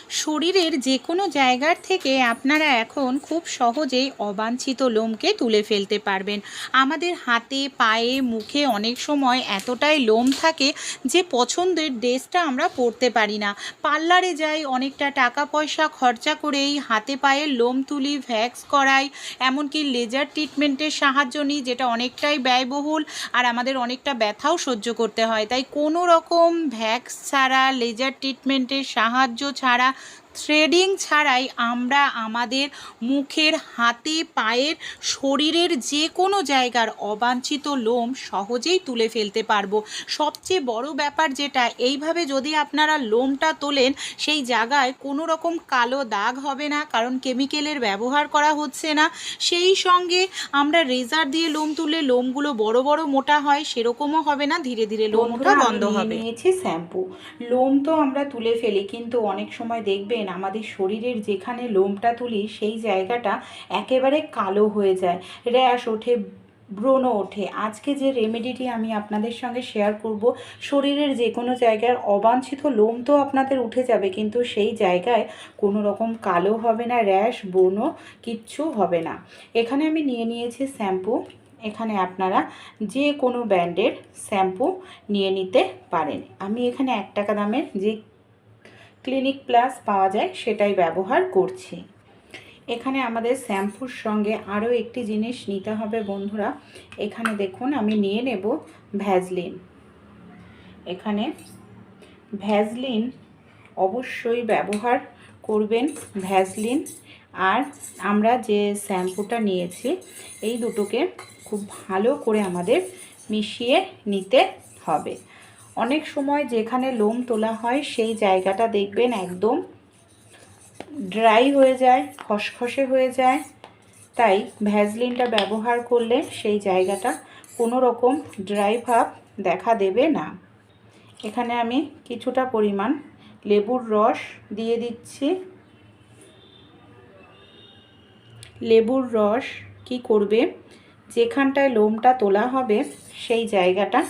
শরীরের যে কোনো জায়গার থেকে আপনারা এখন খুব সহজেই অবাঞ্ছিত লোমকে তুলে ফেলতে পারবেন। আমাদের হাতে, পায়ে, মুখে অনেক সময় এতটাই লোম থাকে যে পছন্দের ড্রেসটা আমরা পরতে পারি না। পার্লারে যাই, অনেকটা টাকা পয়সা খরচা করেই হাতে পায়ে লোম তুলি, ভ্যাক্স করাই, এমনকি লেজার ট্রিটমেন্টের সাহায্য নিই, যেটা অনেকটাই ব্যয়বহুল আর আমাদের অনেকটা ব্যথাও সহ্য করতে হয়। তাই কোনো রকম ভ্যাক্স ছাড়া, লেজার ট্রিটমেন্টের সাহায্য ছাড়া, থ্রেডিং ছাড়াই আমরা আমাদের মুখের, হাতে, পায়ের, শরীরের যে কোনো জায়গার অবাঞ্ছিত লোম সহজেই তুলে ফেলতে পারবো। সবচেয়ে বড় ব্যাপার যেটা, এইভাবে যদি আপনারা লোমটা তোলেন সেই জায়গায় কোনো রকম কালো দাগ হবে না, কারণ কেমিক্যালের ব্যবহার করা হচ্ছে না। সেই সঙ্গে আমরা রেজার দিয়ে লোম তুললে লোমগুলো বড় বড় মোটা হয়, সেরকমও হবে না, ধীরে ধীরে লোম ওঠা বন্ধ হবে। নিয়েছি শ্যাম্পু। লোম তো আমরা তুলে ফেলি, কিন্তু অনেক সময় দেখবেন আমাদের শরীরের যেখানে লোমটা তুলি সেই জায়গাটা একেবারে কালো হয়ে যায়, র্যাশ ওঠে, ব্রণ ওঠে। আজকে যে রেমেডিটি আমি আপনাদের সঙ্গে শেয়ার করব, শরীরের যে কোনো জায়গার অবাঞ্ছিত লোম তো আপনাদের উঠে যাবে, কিন্তু সেই জায়গায় কোনো রকম কালো হবে না, র্যাশ, ব্রণ কিচ্ছু হবে না। এখানে আমি নিয়ে নিয়েছি শ্যাম্পু। এখানে আপনারা যে কোনো ব্র্যান্ডের শ্যাম্পু নিয়ে নিতে পারেন। আমি এখানে 1 টাকা দামের যে ক্লিনিক প্লাস পাওয়া যায় সেটাই ব্যবহার করছি। এখানে আমাদের শ্যাম্পুর সঙ্গে আরও একটি জিনিস নিতে হবে বন্ধুরা। এখানে দেখুন আমি নিয়ে নেব ভ্যাসলিন। এখানে ভ্যাসলিন অবশ্যই ব্যবহার করবেন, ভ্যাসলিন। আর আমরা যে শ্যাম্পুটা নিয়েছি এই দুটোকে খুব ভালো করে আমাদের মিশিয়ে নিতে হবে। অনেক সময় যেখানে লোম তোলা হয় সেই জায়গাটা দেখবেন একদম ড্রাই হয়ে যায়, খসখসে হয়ে যায়। তাই ভ্যাসলিনটা ব্যবহার করলে সেই জায়গাটা কোনো রকম ড্রাই ভাব দেখা দেবে না। এখানে আমি কিছুটা পরিমাণ লেবুর রস দিয়ে দিচ্ছি। লেবুর রস কি করবে, যেখানটায় লোমটা তোলা হবে সেই জায়গাটা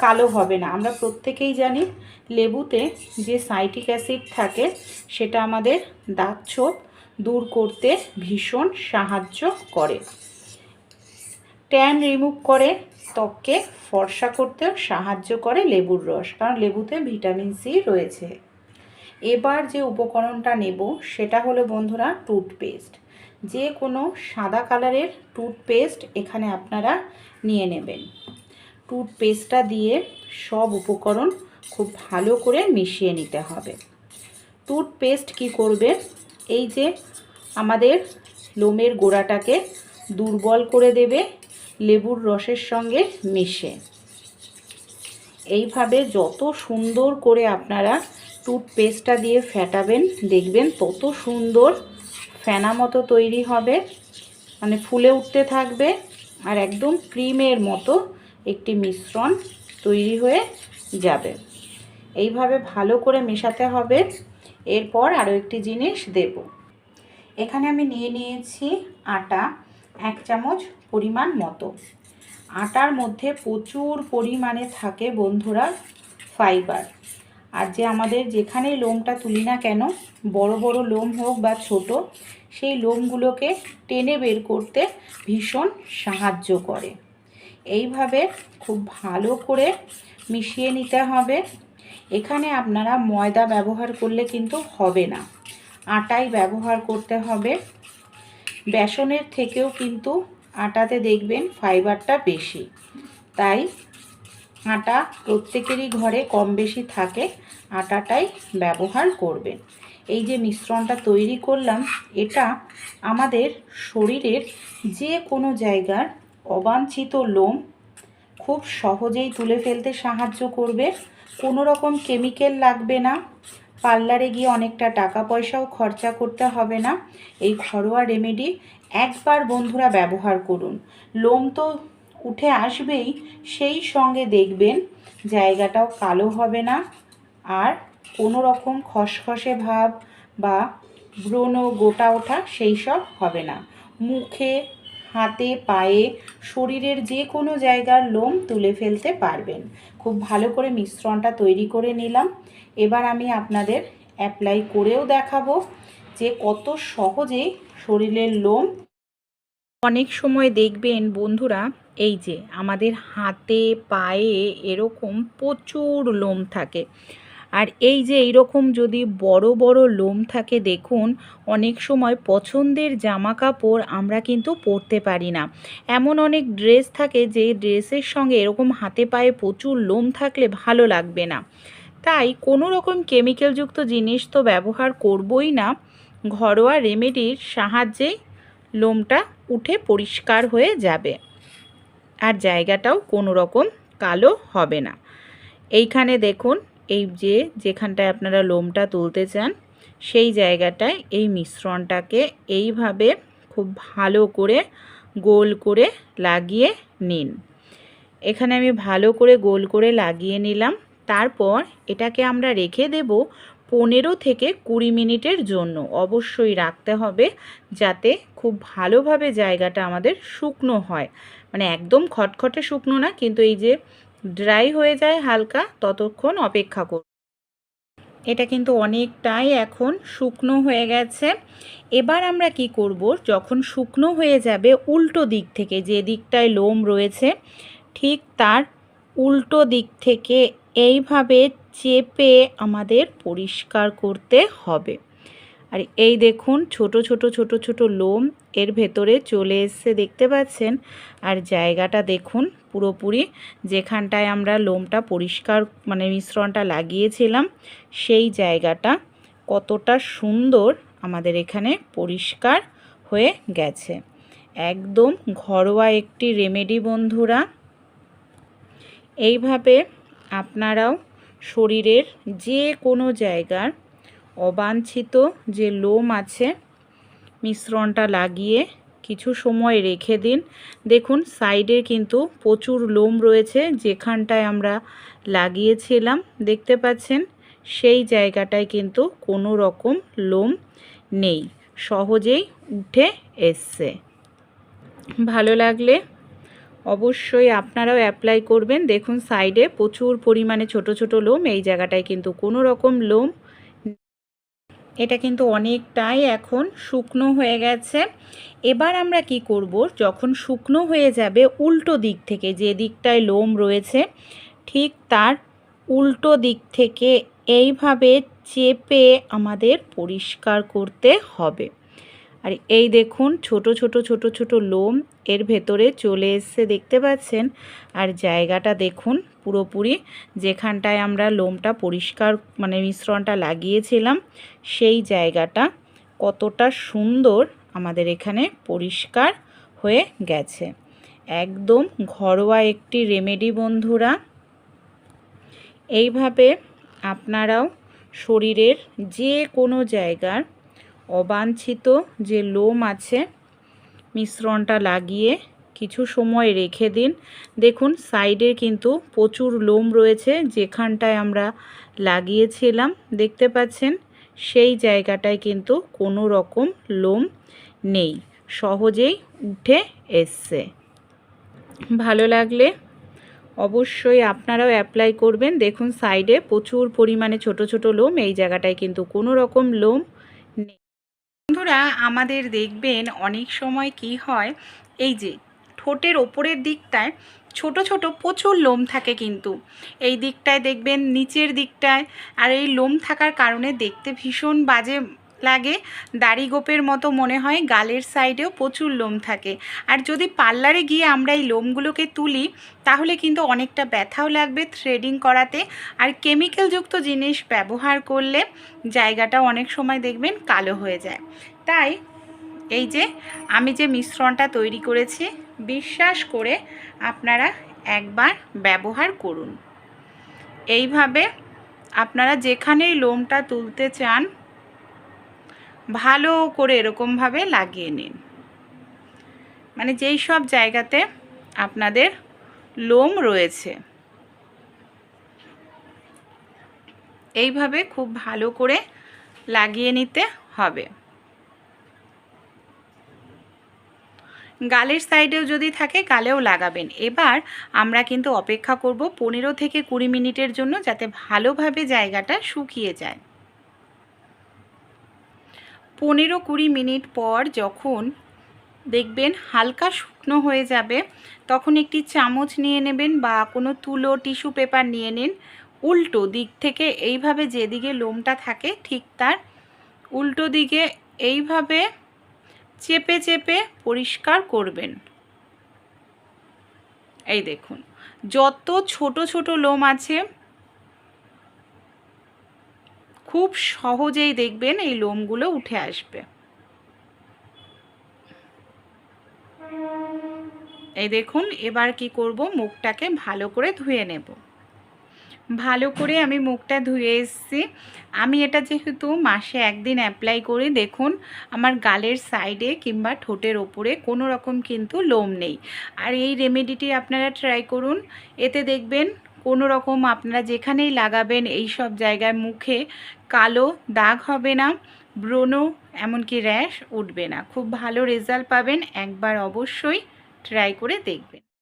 কালো হবে না। আমরা প্রত্যেকেই জানি লেবুতে যে সাইট্রিক অ্যাসিড থাকে সেটা আমাদের দাগ ছোপ দূর করতে ভীষণ সাহায্য করে, ট্যান রিমুভ করে, ত্বককে ফর্সা করতেও সাহায্য করে লেবুর রস, কারণ লেবুতে ভিটামিন সি রয়েছে। এবার যে উপকরণটা নেব সেটা হলো বন্ধুরা টুথপেস্ট। যে কোনো সাদা কালারের টুথপেস্ট এখানে আপনারা নিয়ে নেবেন। টুথপেস্টটা দিয়ে সব উপকরণ খুব ভালো করে মিশিয়ে নিতে হবে। টুথপেস্ট কি করবে, এই যে আমাদের লোমের গোড়াটাকে দুর্বল করে দেবে লেবুর রসের সঙ্গে মিশে। এইভাবে যত সুন্দর করে আপনারা টুথপেস্টটা দিয়ে ফেটাবেন দেখবেন তত সুন্দর ফেনা মতো তৈরি হবে, মানে ফুলে উঠতে থাকবে আর একদম ক্রিমের মতো একটি মিশ্রণ তৈরি হয়ে যাবে। এইভাবে ভালো করে মেশাতে হবে। এরপর আরও একটি জিনিস দেব। এখানে আমি নিয়ে নিয়েছি আটা, 1 চামচ পরিমাণ মতো। আটার মধ্যে প্রচুর পরিমাণে থাকে বন্ধুরা ফাইবার। আর যে আমাদের যেখানে লোমটা তুলি না কেন, বড় বড় লোম হোক বা ছোট, সেই লোমগুলোকে টেনে বের করতে ভীষণ সাহায্য করে। এইভাবে খুব ভালো করে মিশিয়ে নিতে হবে। এখানে আপনারা ময়দা ব্যবহার করলে কিন্তু হবে না, আটাই ব্যবহার করতে হবে। বেসনের থেকেও কিন্তু আটাতে দেখবেন ফাইবারটা বেশি, তাই আটা প্রত্যেকেরই ঘরে কম বেশি থাকে, আটাটাই ব্যবহার করবেন। এই যে মিশ্রণটা তৈরি করলাম, এটা আমাদের শরীরের যে কোনো জায়গার অবাঞ্ছিত লোম খুব সহজেই তুলে ফেলতে সাহায্য করবে। কোনো রকম কেমিক্যাল লাগবে না, পার্লারে গিয়ে অনেকটা টাকা পয়সাও খরচা করতে হবে না। এই ঘরোয়া রেমেডি একবার বন্ধুরা ব্যবহার করুন, লোম তো উঠে আসবেই, সেই সঙ্গে দেখবেন জায়গাটাও কালো হবে না, আর কোনো রকম খসখসে ভাব বা ব্রণ গোটা ওঠা সেই সব হবে না। মুখে, হাতে, পায়ে, শরীরের যে কোনো জায়গার লোম তুলে ফেলতে পারবেন। খুব ভালো করে মিশ্রণটা তৈরি করে নিলাম। এবার আমি আপনাদের অ্যাপ্লাই করেও দেখাবো যে কত সহজেই শরীরের লোম। অনেক সময় দেখবেন বন্ধুরা, এই যে আমাদের হাতে পায়ে এরকম প্রচুর লোম থাকে, আর এই যে এইরকম যদি বড় বড় লোম থাকে, দেখুন অনেক সময় পছন্দের জামা কাপড় আমরা কিন্তু পরতে পারি না। এমন অনেক ড্রেস থাকে যে ড্রেসের সঙ্গে এরকম হাতে পায়ে প্রচুর লোম থাকলে ভালো লাগবে না। তাই কোনো রকম কেমিক্যালযুক্ত জিনিস তো ব্যবহার করবই না, ঘরোয়া রেমেডির সাহায্যেই লোমটা উঠে পরিষ্কার হয়ে যাবে, আর জায়গাটাও কোনো রকম কালো হবে না। এইখানে দেখুন, এই যে যেখানটায় আপনারা লোমটা তুলতে চান সেই জায়গাটায় এই মিশ্রণটাকে এইভাবে খুব ভালো করে গোল করে লাগিয়ে নিন। এখানে আমি ভালো করে গোল করে লাগিয়ে নিলাম। তারপর এটাকে আমরা রেখে দেব 15 থেকে 20 মিনিটের জন্য। অবশ্যই রাখতে হবে যাতে খুব ভালোভাবে জায়গাটা আমাদের শুকনো হয়, মানে একদম খটখটে শুকনো না, কিন্তু এই যে ড্রাই হয়ে যায় হালকা, ততক্ষণ অপেক্ষা করুন। এটা কিন্তু অনেকটাই এখন শুকনো হয়ে গেছে। এবার আমরা কি করব, যখন শুকনো হয়ে যাবে উল্টো দিক থেকে, যে দিকটায় লোম রয়েছে ঠিক তার উল্টো দিক থেকে এইভাবে চেপে আমাদের পরিষ্কার করতে হবে। আর এই দেখুন ছোট ছোট ছোট ছোট লোম এর ভেতরে চলে এসছে, দেখতে পাচ্ছেন। আর জায়গাটা দেখুন পুরোপুরি যেখানটায় আমরা লোমটা পরিষ্কার মানে মিশ্রণটা লাগিয়েছিলাম সেই জায়গাটা কতটা সুন্দর আমাদের এখানে পরিষ্কার হয়ে গেছে। একদম ঘরোয়া একটি রেমেডি বন্ধুরা। এইভাবে আপনারাও শরীরের যে কোনো জায়গার অবাঞ্ছিত যে লোম আছে মিশ্রণটা লাগিয়ে কিছু সময় রেখে দিন। দেখুন সাইডে কিন্তু প্রচুর লোম রয়েছে, যেখানটায় আমরা লাগিয়েছিলাম দেখতে পাচ্ছেন সেই জায়গাটায় কিন্তু কোনো রকম লোম নেই, সহজেই উঠে এসছে। ভালো লাগলে অবশ্যই আপনারাও অ্যাপ্লাই করবেন। দেখুন সাইডে প্রচুর পরিমাণে ছোট ছোট লোম, এই জায়গাটায় কিন্তু কোনো রকম লোম। এটা কিন্তু অনেকটাই এখন শুকনো হয়ে গেছে। এবার আমরা কি করব, যখন শুকনো হয়ে যাবে উল্টো দিক থেকে, যে দিকটায় লোম রয়েছে ঠিক তার উল্টো দিক থেকে এইভাবে চেপে আমাদের পরিষ্কার করতে হবে। আর এই দেখুন ছোট ছোট ছোট ছোট লোম এর ভেতরে চলে এসছে, দেখতে পাচ্ছেন। আর জায়গাটা দেখুন পুরোপুরি যেখানটায় আমরা লোমটা পরিষ্কার মানে মিশ্রণটা লাগিয়েছিলাম সেই জায়গাটা কতটা সুন্দর আমাদের এখানে পরিষ্কার হয়ে গেছে। একদম ঘরোয়া একটি রেমেডি বন্ধুরা। এইভাবে আপনারাও শরীরের যে কোনো জায়গার অবাঞ্ছিত যে লোম আছে মিশ্রণটা লাগিয়ে কিছু সময় রেখে দিন। দেখুন সাইডে কিন্তু প্রচুর লোম রয়েছে, যেখানটায় আমরা লাগিয়েছিলাম দেখতে পাচ্ছেন সেই জায়গাটায় কিন্তু কোনো রকম লোম নেই, সহজেই উঠে এসছে। ভালো লাগলে অবশ্যই আপনারাও অ্যাপ্লাই করবেন। দেখুন সাইডে প্রচুর পরিমাণে ছোট ছোট লোম, এই জায়গাটায় কিন্তু কোনো রকম লোম নেই। বন্ধুরা আমাদের দেখবেন অনেক সময় কি হয়, এই যে ঠোঁটের ওপরের দিকটায় ছোট ছোট প্রচুর লোম থাকে, কিন্তু এই দিকটায় দেখবেন নিচের দিকটায়, আর এই লোম থাকার কারণে দেখতে ভীষণ বাজে লাগে, দাড়ি গোপের মতো মনে হয়। গালের সাইডেও প্রচুর লোম থাকে, আর যদি পার্লারে গিয়ে আমরা এই লোমগুলোকে তুলি তাহলে কিন্তু অনেকটা ব্যথাও লাগবে থ্রেডিং করাতে, আর কেমিক্যালযুক্ত জিনিস ব্যবহার করলে জায়গাটা অনেক সময় দেখবেন কালো হয়ে যায়। তাই এই যে আমি যে মিশ্রণটা তৈরি করেছি বিশ্বাস করে আপনারা একবার ব্যবহার করুন। এইভাবে আপনারা যেখানেই লোমটা তুলতে চান ভালো করে এরকমভাবে লাগিয়ে নিন, মানে যেই সব জায়গাতে আপনাদের লোম রয়েছে এইভাবে খুব ভালো করে লাগিয়ে নিতে হবে। গালের সাইডেও যদি থাকে গালেও লাগাবেন। এবার আমরা কিন্তু অপেক্ষা করব 15 থেকে 20 মিনিটের জন্য, যাতে ভালোভাবে জায়গাটা শুকিয়ে যায়। 15-20 মিনিট পর যখন দেখবেন হালকা শুকনো হয়ে যাবে, তখন একটি চামচ নিয়ে নেবেন বা কোনো তুলো টিস্যু পেপার নিয়ে নিন। উল্টো দিক থেকে এইভাবে যেদিকে লোমটা থাকে ঠিক তার উল্টো দিকে এইভাবে চেপে চেপে পরিষ্কার করবেন। এই দেখুন, যত ছোট ছোট লোম আছে খুব সহজেই দেখবেন এই লোমগুলো উঠে আসবে। এই দেখুন, এবার কি করব, মুখটাকে ভালো করে ধুয়ে নেব। ভালো করে আমি মুখটা ধুয়ে এসেছি। আমি এটা যেহেতু মাসে একদিন অ্যাপ্লাই করি, দেখুন আমার গালের সাইডে কিংবা ঠোঁটের ওপরে কোনো রকম কিন্তু লোম নেই। আর এই রেমেডিটি আপনারা ট্রাই করুন, এতে দেখবেন কোনো রকম আপনারা যেখানেই লাগাবেন এই সব জায়গায় মুখে কালো দাগ হবে না, ব্রণ এমনকি র্যাশ উঠবে না। খুব ভালো রেজাল্ট পাবেন, একবার অবশ্যই ট্রাই করে দেখবেন।